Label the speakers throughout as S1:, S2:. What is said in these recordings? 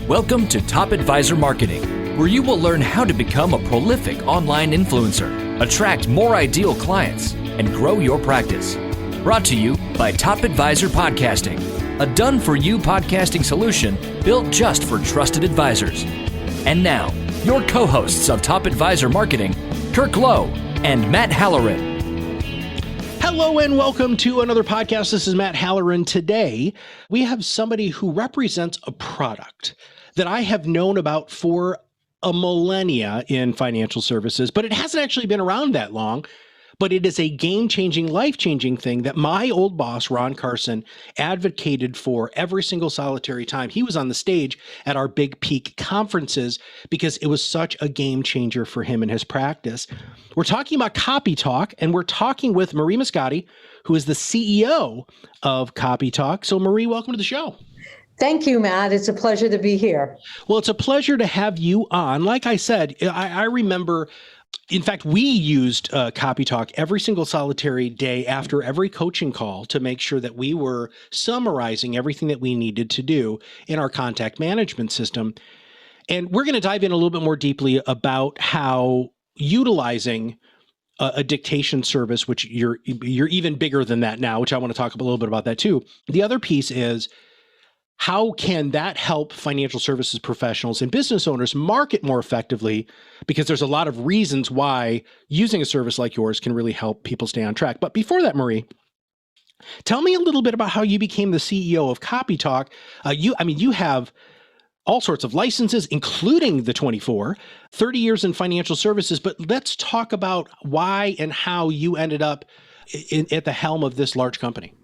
S1: Welcome to Top Advisor Marketing, where you will learn how to become a prolific online influencer, attract more ideal clients, and grow your practice. Brought to you by Top Advisor Podcasting, a done-for-you podcasting solution built just for trusted advisors. And now, your co-hosts of Top Advisor Marketing, Kirk Lowe and Matt Halloran.
S2: Hello and welcome to another podcast. This is Matt Halloran. Today, we have somebody who represents a product that I have known about for a millennia in financial services, but it hasn't actually been around that long. But it is a game-changing, life-changing thing that my old boss, Ron Carson, advocated for every single solitary time he was on the stage at our Big Peak conferences because it was such a game changer for him and his practice. We're talking about Copytalk, and we're talking with Maree Moscati, who is the CEO of Copytalk. So Maree, welcome to the show.
S3: Thank you, Matt. It's a pleasure to be here.
S2: Well, it's a pleasure to have you on. Like I said, I remember, in fact, we used Copytalk every single solitary day after every coaching call to make sure that we were summarizing everything that we needed to do in our contact management system. And we're going to dive in a little bit more deeply about how utilizing a dictation service, which you're even bigger than that now, which I want to talk a little bit about that too. The other piece is, how can that help financial services professionals and business owners market more effectively? Because there's a lot of reasons why using a service like yours can really help people stay on track. But before that, Maree, tell me a little bit about how you became the CEO of Copytalk. You have all sorts of licenses, including the 30 years in financial services. But let's talk about why and how you ended up at the helm of this large company.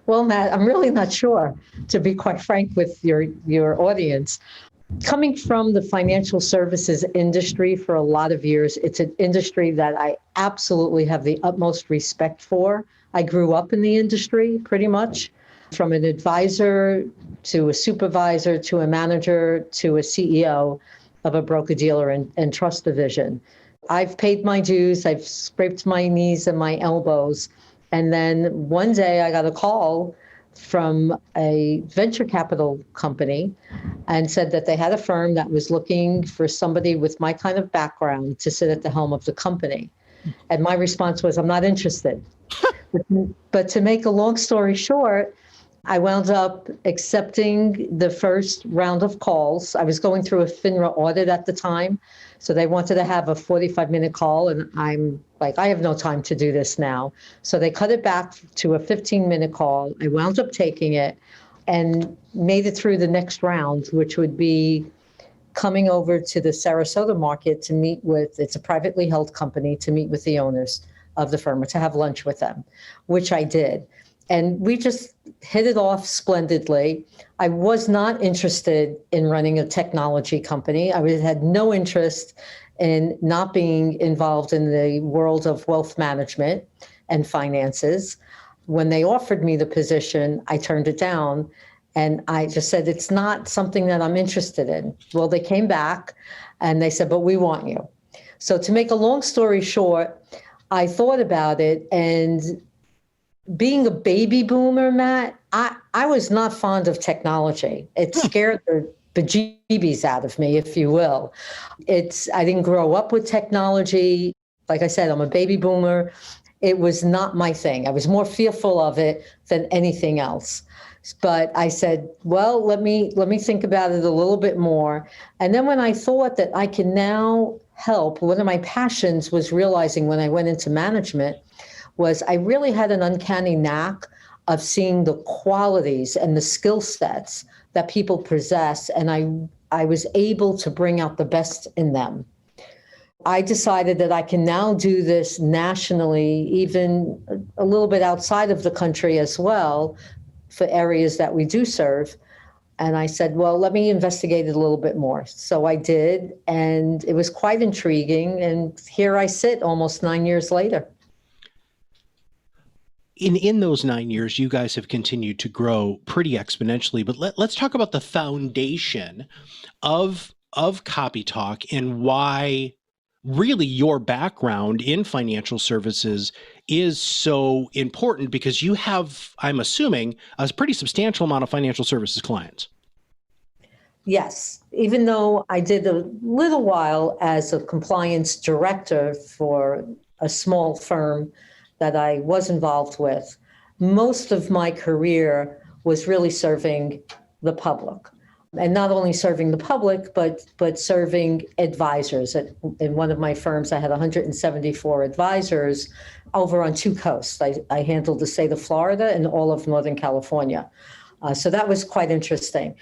S3: Well, Matt, I'm really not sure, to be quite frank with your audience. Coming from the financial services industry for a lot of years, it's an industry that I absolutely have the utmost respect for. I grew up in the industry pretty much, from an advisor to a supervisor to a manager to a CEO of a broker-dealer and trust division. I've paid my dues. I've scraped my knees and my elbows. And then one day I got a call from a venture capital company and said that they had a firm that was looking for somebody with my kind of background to sit at the helm of the company. And my response was, I'm not interested. But to make a long story short, I wound up accepting the first round of calls. I was going through a FINRA audit at the time. So they wanted to have a 45-minute call, and I'm like, I have no time to do this now. So they cut it back to a 15-minute call. I wound up taking it and made it through the next round, which would be coming over to the Sarasota market to meet with, it's a privately held company, to meet with the owners of the firm, or to have lunch with them, which I did. And we just hit it off splendidly. I was not interested in running a technology company. I had no interest in not being involved in the world of wealth management and finances. When they offered me the position, I turned it down. And I just said, it's not something that I'm interested in. Well, they came back and they said, but we want you. So to make a long story short, I thought about it, and being a baby boomer, Matt, I was not fond of technology. It scared the bejeebies out of me, if you will. I didn't grow up with technology. Like I said, I'm a baby boomer. It was not my thing. I was more fearful of it than anything else. But I said, well, let me think about it a little bit more. And then when I thought that I can now help, one of my passions was realizing when I went into management was I really had an uncanny knack of seeing the qualities and the skill sets that people possess, and I was able to bring out the best in them. I decided that I can now do this nationally, even a little bit outside of the country as well, for areas that we do serve. And I said, well, let me investigate it a little bit more. So I did, and it was quite intriguing. And here I sit almost 9 years later.
S2: In those 9 years, you guys have continued to grow pretty exponentially, but let's talk about the foundation of Copytalk and why really your background in financial services is so important, because you have, I'm assuming, a pretty substantial amount of financial services clients.
S3: Yes. Even though I did a little while as a compliance director for a small firm that I was involved with, most of my career was really serving the public. And not only serving the public, but serving advisors. In one of my firms, I had 174 advisors over on two coasts. I handled the state of Florida and all of Northern California. So that was quite interesting.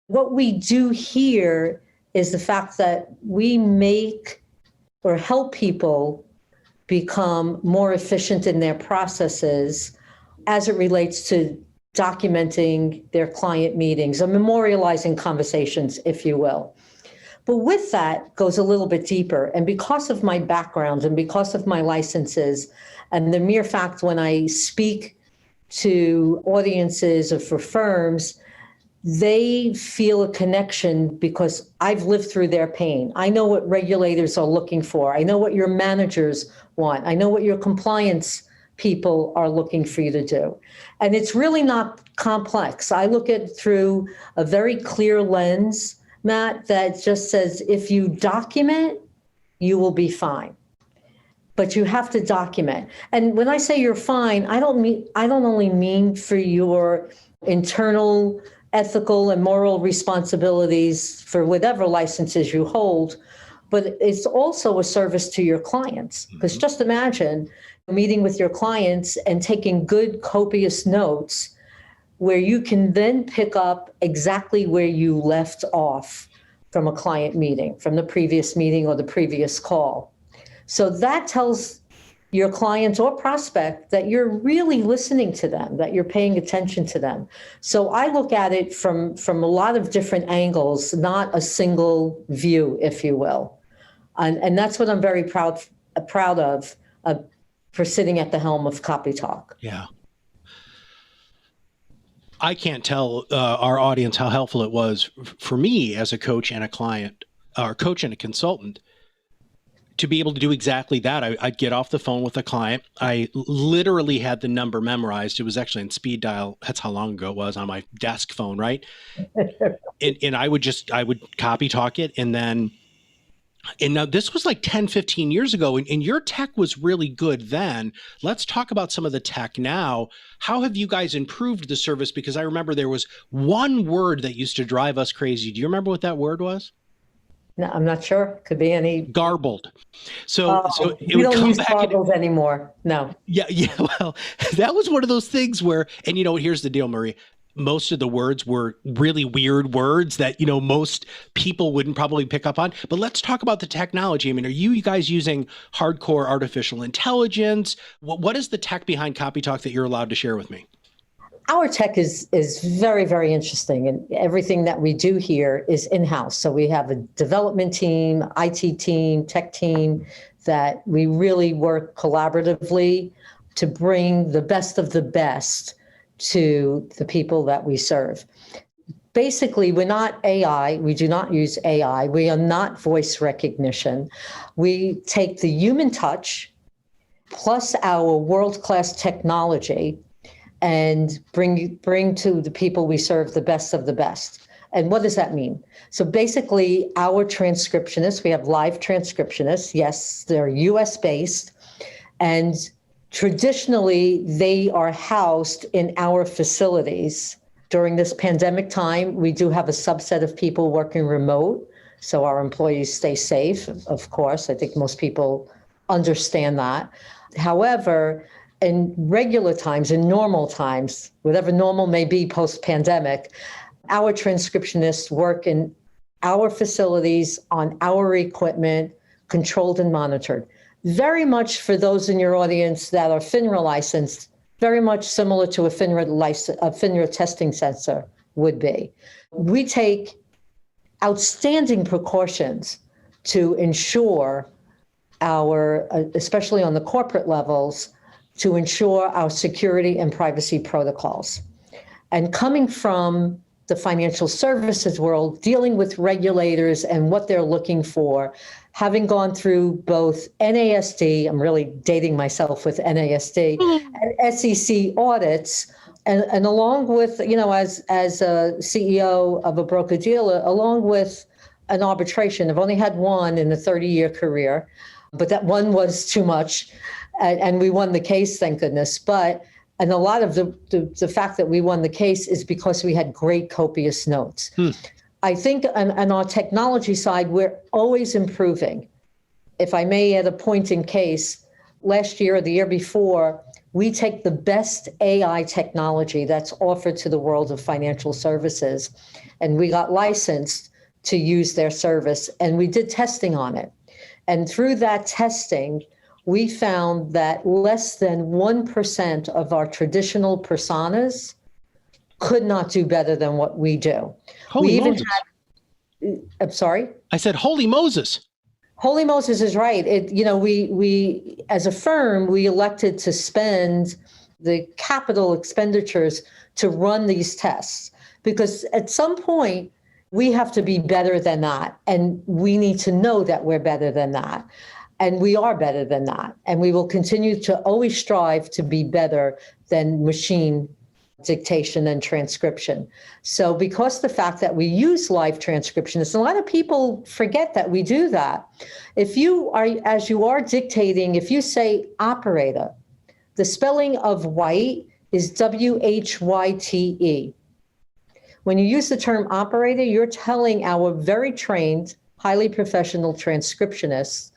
S3: What we do here is the fact that we make or help people become more efficient in their processes as it relates to documenting their client meetings or memorializing conversations, if you will. But with that goes a little bit deeper. And because of my background and because of my licenses and the mere fact when I speak to audiences or for firms, they feel a connection because I've lived through their pain. I know what regulators are looking for. I know what your managers want. I know what your compliance people are looking for you to do. And it's really not complex. I look at it through a very clear lens, Matt, that just says if you document, you will be fine. But you have to document. And when I say you're fine, I don't only mean for your internal ethical and moral responsibilities for whatever licenses you hold, but it's also a service to your clients. Because just imagine meeting with your clients and taking good, copious notes where you can then pick up exactly where you left off from a client meeting, from the previous meeting or the previous call. So that tells your client or prospect that you're really listening to them, that you're paying attention to them. So I look at it from a lot of different angles, not a single view, if you will. And that's what I'm very proud of for sitting at the helm of Copytalk.
S2: Yeah. I can't tell our audience how helpful it was for me as a coach and a client, or coach and a consultant, to be able to do exactly that. I'd get off the phone with a client. I literally had the number memorized. It was actually in speed dial. That's how long ago it was, on my desk phone, right? and I would copy talk it. And now this was like 10, 15 years ago, and your tech was really good then. Let's talk about some of the tech now. How have you guys improved the service? Because I remember there was one word that used to drive us crazy. Do you remember what that word was?
S3: No, I'm not sure. Could be any.
S2: Garbled. So it
S3: we
S2: would
S3: don't
S2: come
S3: use
S2: back
S3: garbled anymore. No.
S2: Yeah. Well, that was one of those things where, and here's the deal, Maree. Most of the words were really weird words that, most people wouldn't probably pick up on. But let's talk about the technology. I mean, are you guys using hardcore artificial intelligence? What is the tech behind Copytalk that you're allowed to share with me?
S3: Our tech is very, very interesting, and everything that we do here is in-house. So we have a development team, IT team, tech team that we really work collaboratively to bring the best of the best to the people that we serve. Basically, we're not AI. We do not use AI. We are not voice recognition. We take the human touch plus our world-class technology and bring to the people we serve the best of the best. And what does that mean? So basically, our transcriptionists, we have live transcriptionists. Yes, they're US based. And traditionally, they are housed in our facilities. During this pandemic time, we do have a subset of people working remote. So our employees stay safe, of course. I think most people understand that. However, in regular times, in normal times, whatever normal may be post-pandemic, our transcriptionists work in our facilities on our equipment, controlled and monitored. Very much for those in your audience that are FINRA licensed, very much similar to a FINRA testing sensor would be. We take outstanding precautions to ensure especially on the corporate levels, to ensure our security and privacy protocols. And coming from the financial services world, dealing with regulators and what they're looking for, having gone through both NASD, I'm really dating myself with NASD, and SEC audits, And along with, as a CEO of a broker dealer, along with an arbitration, I've only had one in a 30-year career, but that one was too much. And we won the case, thank goodness. And a lot of the fact that we won the case is because we had great copious notes. I think on our technology side, we're always improving. If I may add a point in case, last year or the year before, we take the best AI technology that's offered to the world of financial services, and we got licensed to use their service, and we did testing on it. And through that testing, we found that less than 1% of our traditional personas could not do better than what we do.
S2: Holy Moses.
S3: I'm sorry?
S2: I said, holy Moses.
S3: Holy Moses is right. We as a firm, we elected to spend the capital expenditures to run these tests, because at some point we have to be better than that. And we need to know that we're better than that. And we are better than that. And we will continue to always strive to be better than machine dictation and transcription. So because the fact that we use live transcriptionists, a lot of people forget that we do that. If you are, as you are dictating, if you say operator, the spelling of white is W-H-Y-T-E. When you use the term operator, you're telling our very trained, highly professional transcriptionists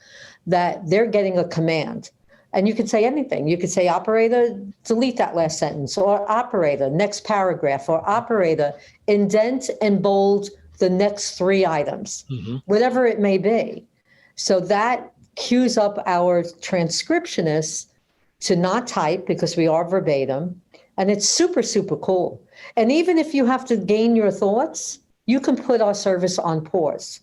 S3: that they're getting a command. And you can say anything. You could say, operator, delete that last sentence, or operator, next paragraph, or operator, indent and bold the next 3 items, whatever it may be. So that cues up our transcriptionists to not type, because we are verbatim. And it's super, super cool. And even if you have to gain your thoughts, you can put our service on pause.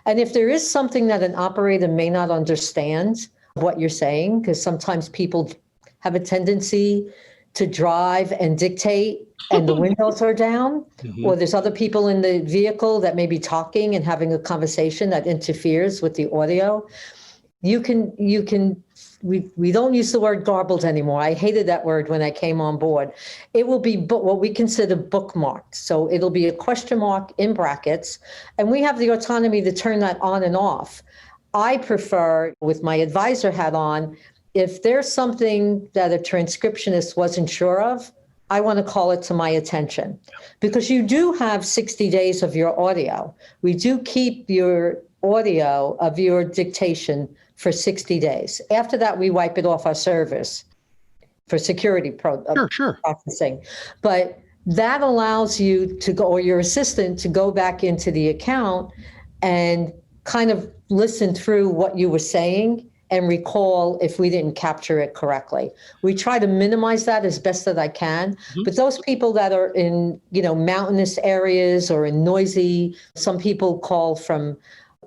S3: And if there is something that an operator may not understand what you're saying, because sometimes people have a tendency to drive and dictate and the windows are down, or there's other people in the vehicle that may be talking and having a conversation that interferes with the audio. We don't use the word garbled anymore. I hated that word when I came on board. It will be what we consider bookmarked. So it'll be a question mark in brackets, and we have the autonomy to turn that on and off. I prefer, with my advisor hat on, if there's something that a transcriptionist wasn't sure of, I want to call it to my attention, because you do have 60 days of your audio. We do keep your audio of your dictation for 60 days. After that, we wipe it off our servers for security processing. But that allows you to go, or your assistant to go back into the account and kind of listen through what you were saying and recall if we didn't capture it correctly. We try to minimize that as best that I can. But those people that are in, mountainous areas or in noisy, some people call from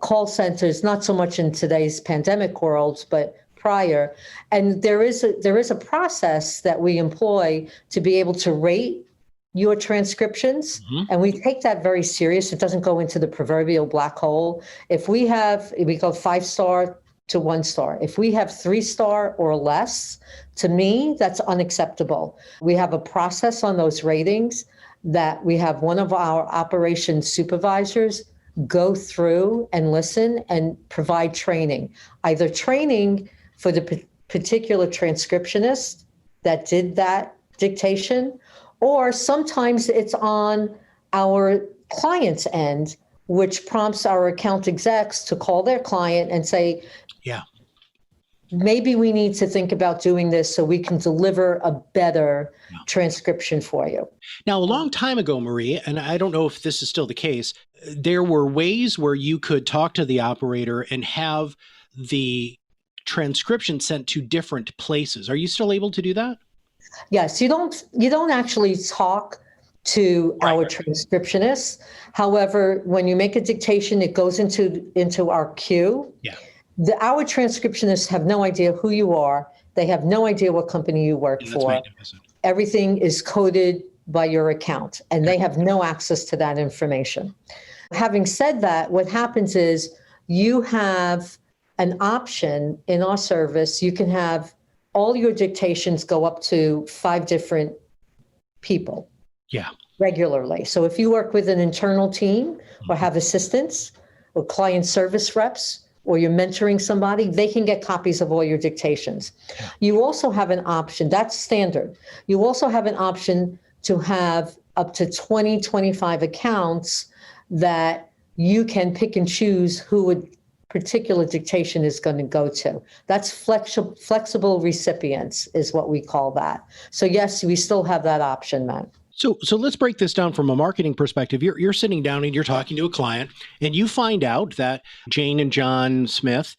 S3: call centers, not so much in today's pandemic world, but prior. And there is a process that we employ to be able to rate your transcriptions. And we take that very serious. It doesn't go into the proverbial black hole. If we go 5-star to 1-star. If we have 3-star or less, to me, that's unacceptable. We have a process on those ratings that we have one of our operations supervisors go through and listen and provide training, either training for the particular transcriptionist that did that dictation, or sometimes it's on our client's end, which prompts our account execs to call their client and say, maybe we need to think about doing this so we can deliver a better transcription for you.
S2: Now, a long time ago, Maree, and I don't know if this is still the case, there were ways where you could talk to the operator and have the transcription sent to different places. Are you still able to do that?
S3: Yes, you don't actually talk to our transcriptionists. However, when you make a dictation, it goes into our queue. Our transcriptionists have no idea who you are. They have no idea what company you work for. Everything is coded by your account, and they have no access to that information. Having said that, what happens is you have an option in our service. You can have all your dictations go up to 5 different people
S2: Yeah.
S3: regularly. So if you work with an internal team or have assistants or client service reps, or you're mentoring somebody, they can get copies of all your dictations. You also have an option, that's standard. You also have an option to have up to 20, 25 accounts that you can pick and choose who a particular dictation is going to go to. That's flexible recipients is what we call that. So yes, we still have that option, Matt.
S2: So let's break this down from a marketing perspective. You're sitting down and you're talking to a client, and you find out that Jane and John Smith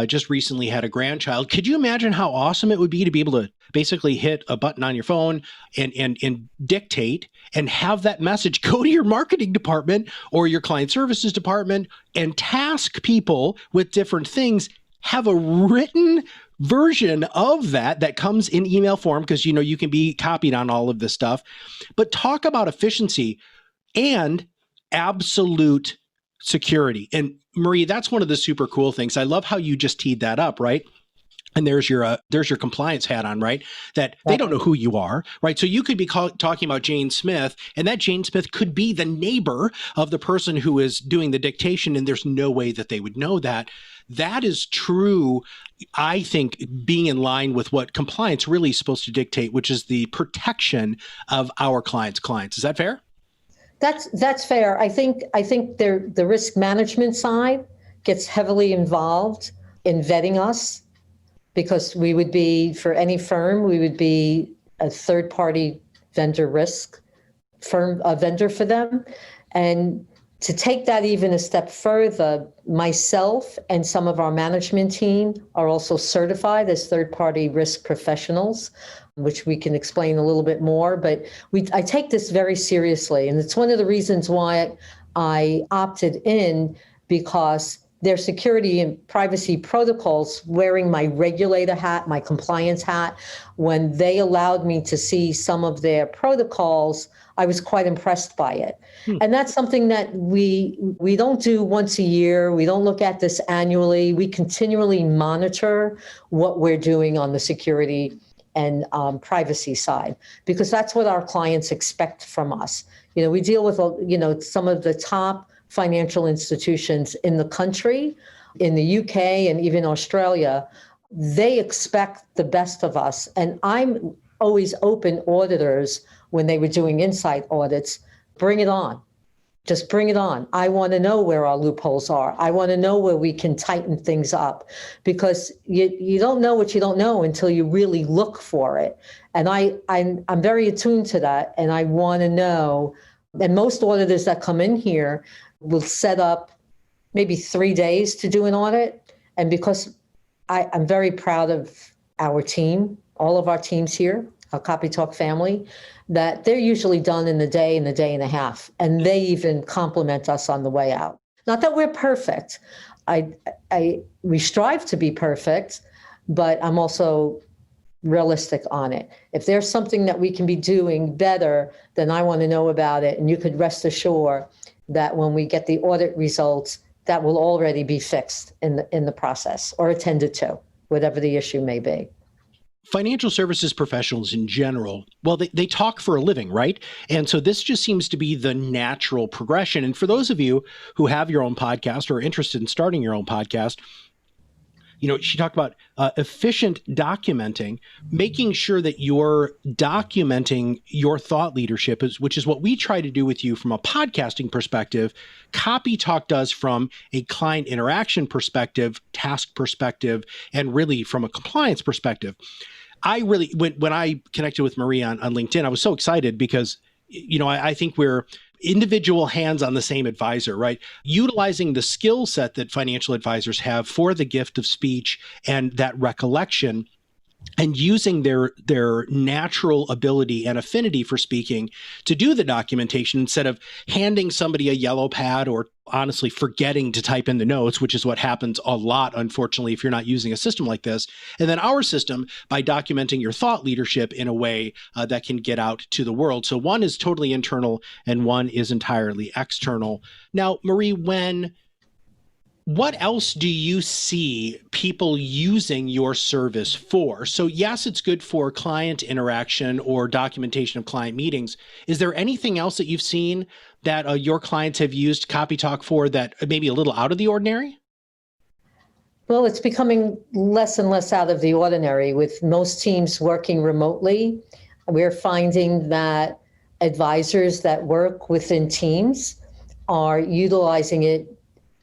S2: just recently had a grandchild. Could you imagine how awesome it would be to be able to basically hit a button on your phone and dictate and have that message go to your marketing department or your client services department and task people with different things, have a written version of that comes in email form, because you can be copied on all of this stuff. But talk about efficiency and absolute security. And Maree, that's one of the super cool things. I love how you just teed that up, right? And there's your compliance hat on, right? That they don't know who you are, right? So you could be talking about Jane Smith, and that Jane Smith could be the neighbor of the person who is doing the dictation, and there's no way that they would know that. That is true, I think, being in line with what compliance really is supposed to dictate, which is the protection of our clients' clients. Is that fair?
S3: That's fair. I think the risk management side gets heavily involved in vetting us, because we would be, for any firm, we would be a third-party vendor risk firm, a vendor for them. And to take that even a step further, myself and some of our management team are also certified as third-party risk professionals, which we can explain a little bit more. But I take this very seriously. And it's one of the reasons why I opted in, because their security and privacy protocols, wearing my regulator hat, my compliance hat, when they allowed me to see some of their protocols, I was quite impressed by it. And that's something that we don't do once a year. We don't look at this annually. We continually monitor what we're doing on the security and privacy side, because that's what our clients expect from us. We deal with, some of the top financial institutions in the country, in the UK and even Australia. They expect the best of us. And I'm always open auditors when they were doing insight audits, bring it on. Just bring it on. I want to know where our loopholes are. I want to know where we can tighten things up, because you don't know what you don't know until you really look for it. And I'm very attuned to that, and I want to know. And most auditors that come in here will set up maybe 3 days to do an audit. And because I'm very proud of our team, all of our teams here, our Copytalk family, that they're usually done in a day and a half. And they even compliment us on the way out. Not that we're perfect. We strive to be perfect, but I'm also realistic on it. If there's something that we can be doing better, then I want to know about it. And you could rest assured that when we get the audit results, that will already be fixed in the process, or attended to, whatever the issue may be.
S2: Financial services professionals in general, well, they talk for a living, right? And so this just seems to be the natural progression. And for those of you who have your own podcast or are interested in starting your own podcast, she talked about efficient documenting, making sure that you're documenting your thought leadership, which is what we try to do with you from a podcasting perspective. Copytalk does from a client interaction perspective, task perspective, and really from a compliance perspective. When I connected with Maree on LinkedIn, I was so excited because, I think we're individual hands on the same advisor, right? Utilizing the skill set that financial advisors have for the gift of speech and that recollection, and using their natural ability and affinity for speaking to do the documentation, instead of handing somebody a yellow pad or honestly forgetting to type in the notes, which is what happens a lot, unfortunately, if you're not using a system like this. And then our system, by documenting your thought leadership in a way that can get out to the world. So one is totally internal and one is entirely external. Now, Maree, when What else do you see people using your service for? So yes, it's good for client interaction or documentation of client meetings. Is there anything else that you've seen that your clients have used Copytalk for that may be a little out of the ordinary?
S3: Well, it's becoming less and less out of the ordinary with most teams working remotely. We're finding that advisors that work within teams are utilizing it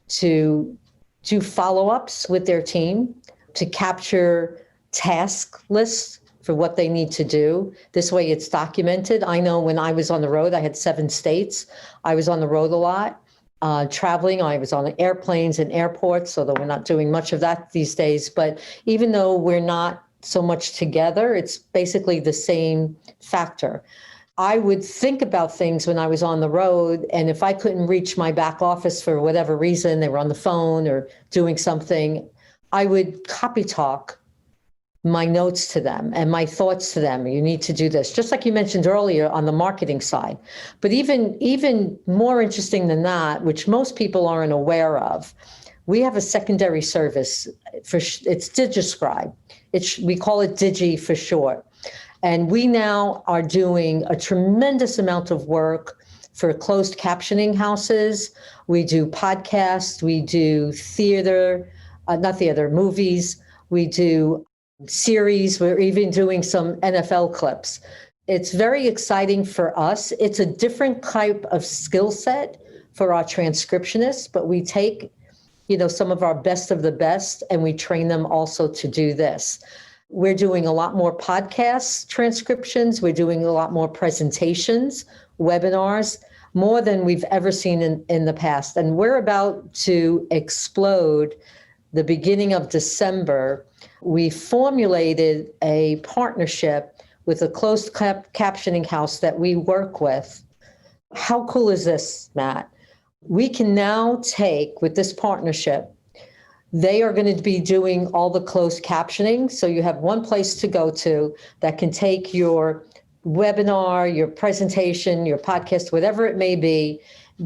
S3: to do follow-ups with their team, to capture task lists for what they need to do. This way it's documented. I know when I was on the road, I had 7 states. I was on the road a lot, traveling. I was on airplanes and airports, although we're not doing much of that these days. But even though we're not so much together, it's basically the same factor. I would think about things when I was on the road, and if I couldn't reach my back office for whatever reason, they were on the phone or doing something, I would copy talk my notes to them and my thoughts to them. You need to do this, just like you mentioned earlier on the marketing side. But even more interesting than that, which most people aren't aware of, we have a secondary service it's DigiScribe. We call it Digi for short. And we now are doing a tremendous amount of work for closed captioning houses. We do podcasts, we do movies, we do series, we're even doing some NFL clips. It's very exciting for us. It's a different type of skill set for our transcriptionists, but we take, some of our best of the best and we train them also to do this. We're doing a lot more podcast transcriptions. We're doing a lot more presentations, webinars, more than we've ever seen in the past. And we're about to explode the beginning of December. We formulated a partnership with a closed captioning house that we work with. How cool is this, Matt? We can now take, with this partnership, they are going to be doing all the closed captioning. So you have one place to go to that can take your webinar, your presentation, your podcast, whatever it may be,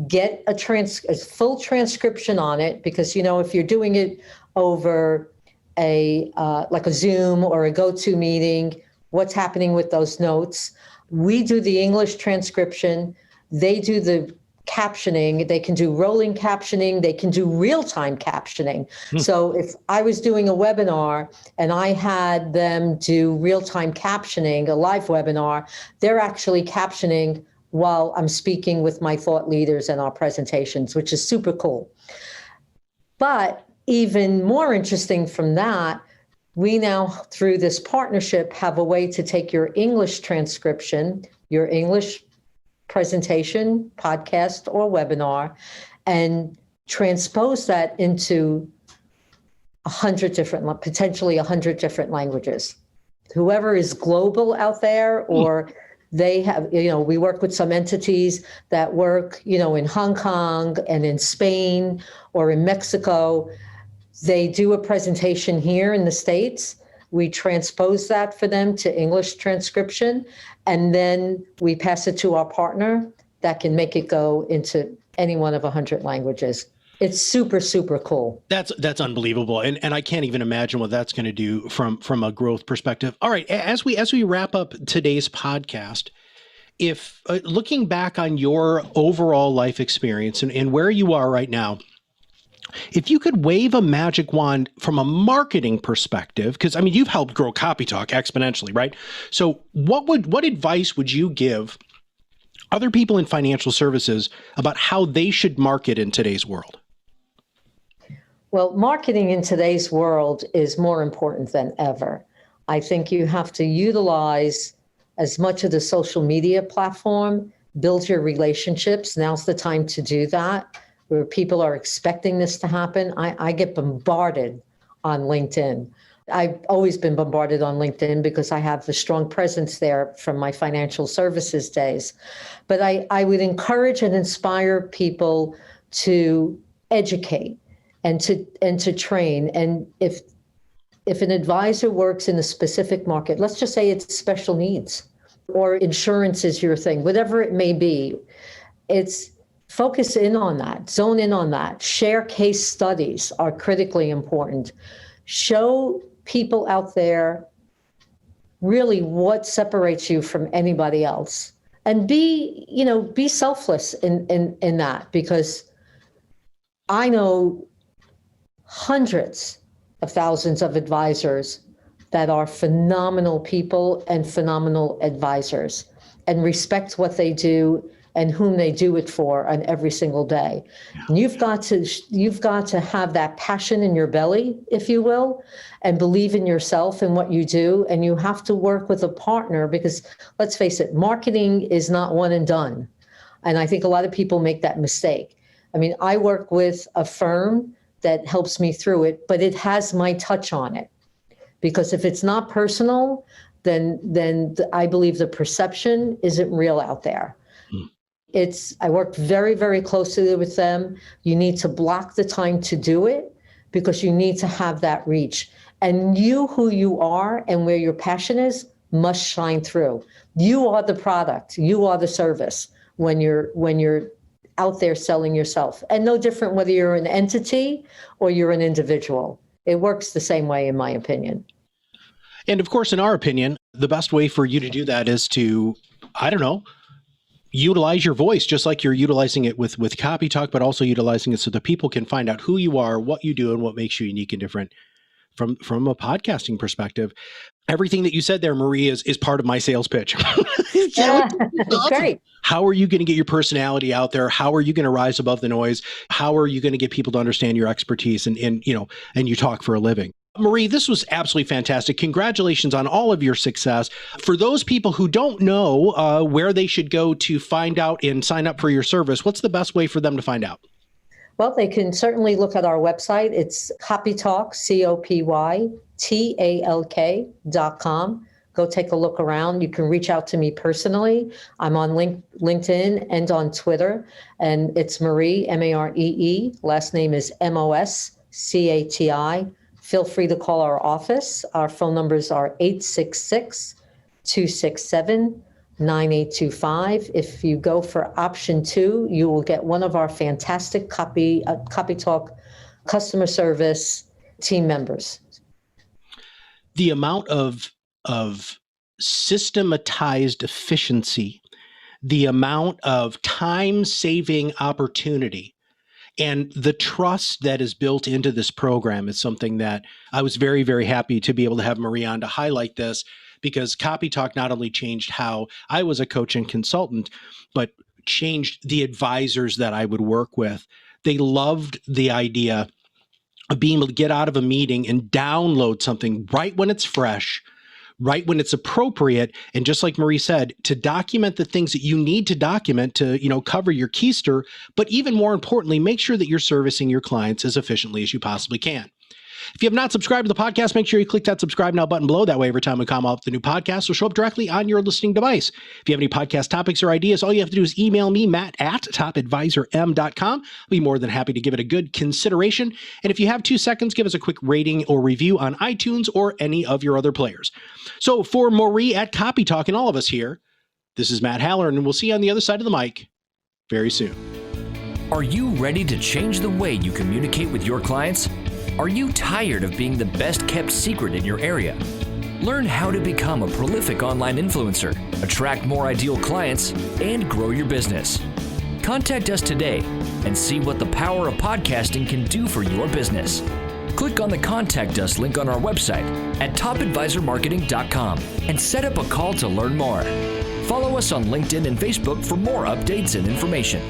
S3: get a full transcription on it. Because, if you're doing it over like a Zoom or a GoTo meeting, what's happening with those notes? We do the English transcription. They do the captioning. They can do rolling captioning. They can do real-time captioning. So if I was doing a webinar and I had them do real-time captioning, a live webinar, they're actually captioning while I'm speaking with my thought leaders and our presentations, which is super cool. But even more interesting from that, we now, through this partnership, have a way to take your English transcription, your English presentation, podcast, or webinar, and transpose that into potentially 100 different languages. Whoever is global out there, or they have, we work with some entities that work, in Hong Kong and in Spain or in Mexico. They do a presentation here in the States. We transpose that for them to English transcription, and then we pass it to our partner that can make it go into any one of 100 languages. It's super, super cool.
S2: That's unbelievable. And I can't even imagine what that's going to do from a growth perspective. All right. As we wrap up today's podcast, if looking back on your overall life experience and where you are right now, if you could wave a magic wand from a marketing perspective, because you've helped grow Copytalk exponentially, right? So what advice would you give other people in financial services about how they should market in today's world?
S3: Well, marketing in today's world is more important than ever. I think you have to utilize as much of the social media platform, build your relationships. Now's the time to do that, where people are expecting this to happen. I get bombarded on LinkedIn. I've always been bombarded on LinkedIn because I have a strong presence there from my financial services days. But I would encourage and inspire people to educate and to train. And if an advisor works in a specific market, let's just say it's special needs or insurance is your thing, whatever it may be, it's focus in on that, zone in on that. Share case studies are critically important. Show people out there really what separates you from anybody else. And be selfless in that, because I know hundreds of thousands of advisors that are phenomenal people and phenomenal advisors, and respect what they do and whom they do it for on every single day. And you've got to have that passion in your belly, if you will, and believe in yourself and what you do. And you have to work with a partner, because let's face it, marketing is not one and done. And I think a lot of people make that mistake. I mean, I work with a firm that helps me through it, but it has my touch on it. Because if it's not personal, then I believe the perception isn't real out there. I work very, very closely with them. You need to block the time to do it, because you need to have that reach. And who you are and where your passion is must shine through. You are the product. You are the service when you're out there selling yourself. And no different whether you're an entity or you're an individual. It works the same way, in my opinion.
S2: And of course, in our opinion, the best way for you to do that is to, utilize your voice, just like you're utilizing it with Copytalk, but also utilizing it so that people can find out who you are, what you do, and what makes you unique and different from a podcasting perspective. Everything that you said there, Maree, is part of my sales pitch. Awesome.
S3: Great.
S2: How are you going to get your personality out there? How are you going to rise above the noise? How are you going to get people to understand your expertise and you talk for a living? Maree, this was absolutely fantastic. Congratulations on all of your success. For those people who don't know where they should go to find out and sign up for your service, what's the best way for them to find out?
S3: Well, they can certainly look at our website. It's Copytalk, COPYTALK.com. Go take a look around. You can reach out to me personally. I'm on LinkedIn and on Twitter, and it's Maree, Maree. Last name is Moscati. Feel free to call our office. Our phone numbers are 866-267-9825. If you go for option 2, you will get one of our fantastic Copytalk customer service team members.
S2: The amount of systematized efficiency, the amount of time-saving opportunity, and the trust that is built into this program is something that I was very, very happy to be able to have Maree on to highlight this, because Copytalk not only changed how I was a coach and consultant, but changed the advisors that I would work with. They loved the idea of being able to get out of a meeting and download something right when it's fresh, right when it's appropriate. And just like Maree said, to document the things that you need to document to, cover your keister, but even more importantly, make sure that you're servicing your clients as efficiently as you possibly can. If you have not subscribed to the podcast, make sure you click that subscribe now button below. That way, every time we come up, the new podcast will show up directly on your listening device. If you have any podcast topics or ideas, all you have to do is email me, matt@topadvisorm.com. I'll be more than happy to give it a good consideration. And if you have 2 seconds, give us a quick rating or review on iTunes or any of your other players. So for Maree at Copytalk and all of us here, this is Matt Halloran, and we'll see you on the other side of the mic very soon.
S1: Are you ready to change the way you communicate with your clients? Are you tired of being the best kept secret in your area? Learn how to become a prolific online influencer, attract more ideal clients, and grow your business. Contact us today and see what the power of podcasting can do for your business. Click on the Contact Us link on our website at topadvisormarketing.com and set up a call to learn more. Follow us on LinkedIn and Facebook for more updates and information.